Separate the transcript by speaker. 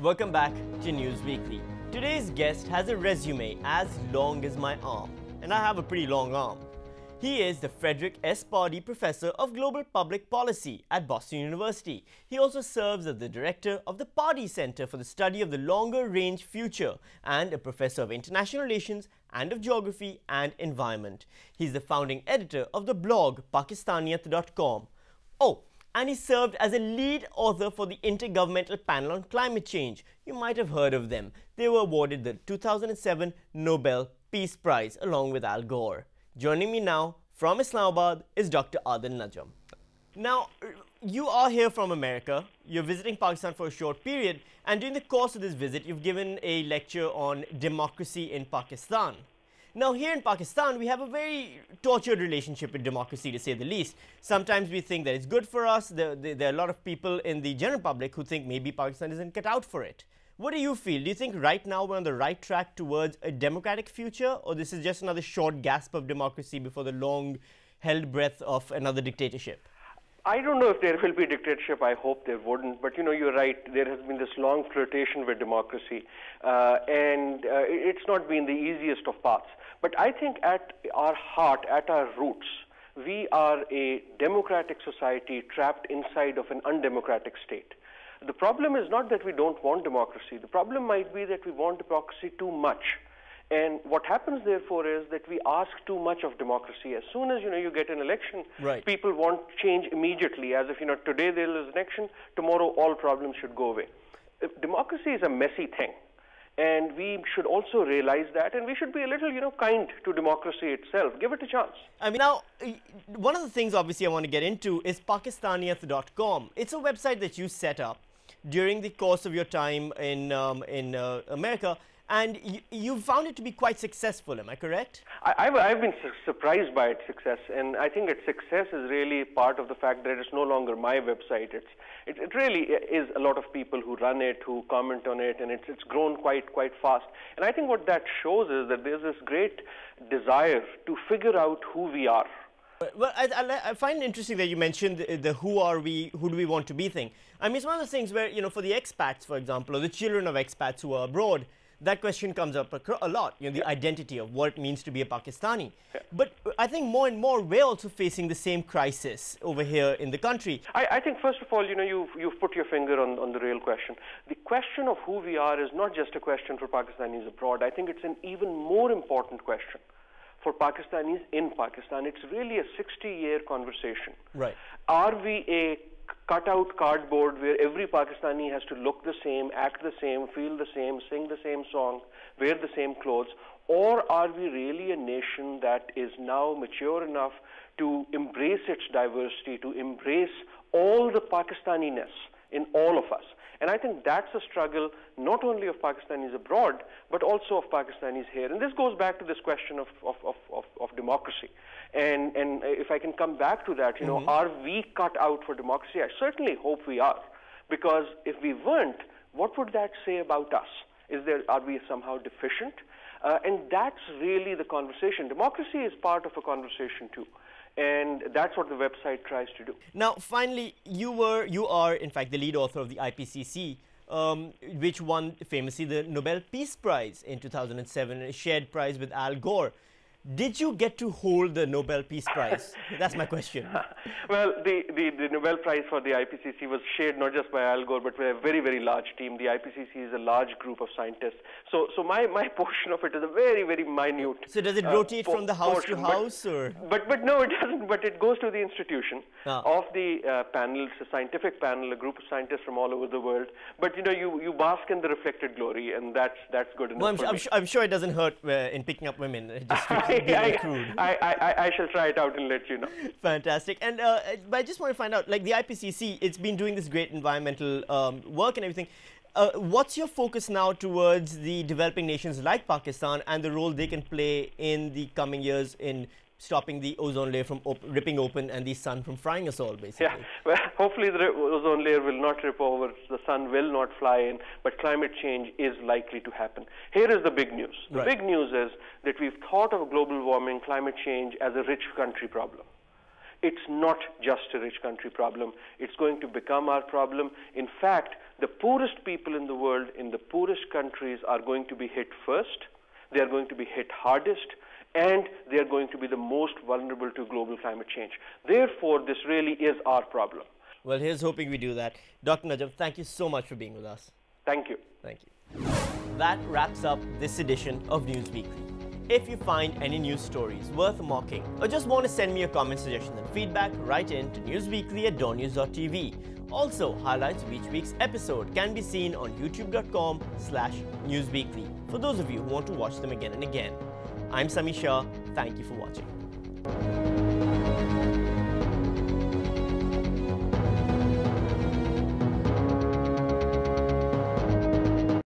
Speaker 1: Welcome back to News Weekly. Today's guest has a resume as long as my arm, and I have a pretty long arm. He is the Frederick S. Pardee Professor of Global Public Policy at Boston University. He also serves as the director of the Pardee Center for the Study of the Longer Range Future and a professor of International Relations and of Geography and Environment. He's the founding editor of the blog Pakistaniyat.com. Oh, and he served as a lead author for the Intergovernmental Panel on Climate Change. You might have heard of them. They were awarded the 2007 Nobel Peace Prize along with Al Gore. Joining me now from Islamabad is Dr. Adil Najam. Now, you are here from America. You're visiting Pakistan for a short period, and during the course of this visit, you've given a lecture on democracy in Pakistan. Now, here in Pakistan, we have a very tortured relationship with democracy, to say the least. Sometimes we think that it's good for us. There are a lot of people in the general public who think maybe Pakistan isn't cut out for it. What do you feel? Do you think right now we're on the right track towards a democratic future, or this is just another short gasp of democracy before the long-held breath of another dictatorship?
Speaker 2: I don't know if there will be dictatorship. I hope there wouldn't. But, you know, you're right. There has been this long flirtation with democracy, and it's not been the easiest of paths. But I think at our heart, at our roots, we are a democratic society trapped inside of an undemocratic state. The problem is not that we don't want democracy. The problem might be that we want democracy too much. And what happens, therefore, is that we ask too much of democracy. As soon as, you get an election,
Speaker 1: right,
Speaker 2: people want change immediately, as if, today there is an election, tomorrow all problems should go away. Democracy is a messy thing. And we should also realize that, and we should be a little, kind to democracy itself. Give it a chance.
Speaker 1: I mean, now, one of the things, obviously, I want to get into is Pakistaniyat.com. It's a website that you set up during the course of your time in America, and you found it to be quite successful. Am I correct?
Speaker 2: I've been surprised by its success, and I think its success is really part of the fact that it's no longer my website. It really is a lot of people who run it, who comment on it, and it's grown quite fast. And I think what that shows is that there's this great desire to figure out who we are.
Speaker 1: Well, I find it interesting that you mentioned the who are we, who do we want to be thing. I mean, it's one of those things where, for the expats, for example, or the children of expats who are abroad, that question comes up a lot, the identity of what it means to be a Pakistani. Yeah. But I think more and more we're also facing the same crisis over here in the country.
Speaker 2: I think, first of all, you've put your finger on the real question. The question of who we are is not just a question for Pakistanis abroad. I think it's an even more important question for Pakistanis in Pakistan. It's really a 60-year conversation.
Speaker 1: Right.
Speaker 2: Are we a cut-out cardboard where every Pakistani has to look the same, act the same, feel the same, sing the same song, wear the same clothes? Or are we really a nation that is now mature enough to embrace its diversity, to embrace all the Pakistaniness in all of us? And I think that's a struggle not only of Pakistanis abroad, but also of Pakistanis here. And this goes back to this question of democracy. And if I can come back to that, are we cut out for democracy? I certainly hope we are. Because if we weren't, what would that say about us? Are we somehow deficient? And that's really the conversation. Democracy is part of a conversation too. And that's what the website tries to do.
Speaker 1: Now, finally, you are, in fact, the lead author of the IPCC, which won famously the Nobel Peace Prize in 2007, a shared prize with Al Gore. Did you get to hold the Nobel Peace Prize? That's my question.
Speaker 2: Well, the Nobel Prize for the IPCC was shared not just by Al Gore, but by a very, very large team. The IPCC is a large group of scientists. So my portion of it is a very, very minute.
Speaker 1: So does it rotate from the house to house?
Speaker 2: But no, it doesn't. But it goes to the institution of the panel. It's a scientific panel, a group of scientists from all over the world. But, you bask in the reflected glory, and that's good enough.
Speaker 1: Well, I'm sure it doesn't hurt in picking up women.
Speaker 2: I shall try it out and let you know.
Speaker 1: Fantastic. And but I just want to find out, like the IPCC, it's been doing this great environmental work and everything. What's your focus now towards the developing nations like Pakistan and the role they can play in the coming years in stopping the ozone layer from ripping open and the sun from frying us all, basically?
Speaker 2: Yeah, well, hopefully the ozone layer will not rip over, the sun will not fly in, but climate change is likely to happen. Here is the big news. The big news is that we've thought of global warming, climate change as a rich country problem. It's not just a rich country problem. It's going to become our problem. In fact, the poorest people in the world, in the poorest countries, are going to be hit first. They are going to be hit hardest, and they are going to be the most vulnerable to global climate change. Therefore, this really is our problem.
Speaker 1: Well, here's hoping we do that. Dr. Najam, thank you so much for being with us.
Speaker 2: Thank you.
Speaker 1: Thank you. That wraps up this edition of News Weekly. If you find any news stories worth mocking or just want to send me a comment, suggestions and feedback, write in to newsweekly@dawnnews.tv. Also, highlights of each week's episode can be seen on youtube.com/newsweekly for those of you who want to watch them again and again. I'm Sami Shah. Thank you for watching.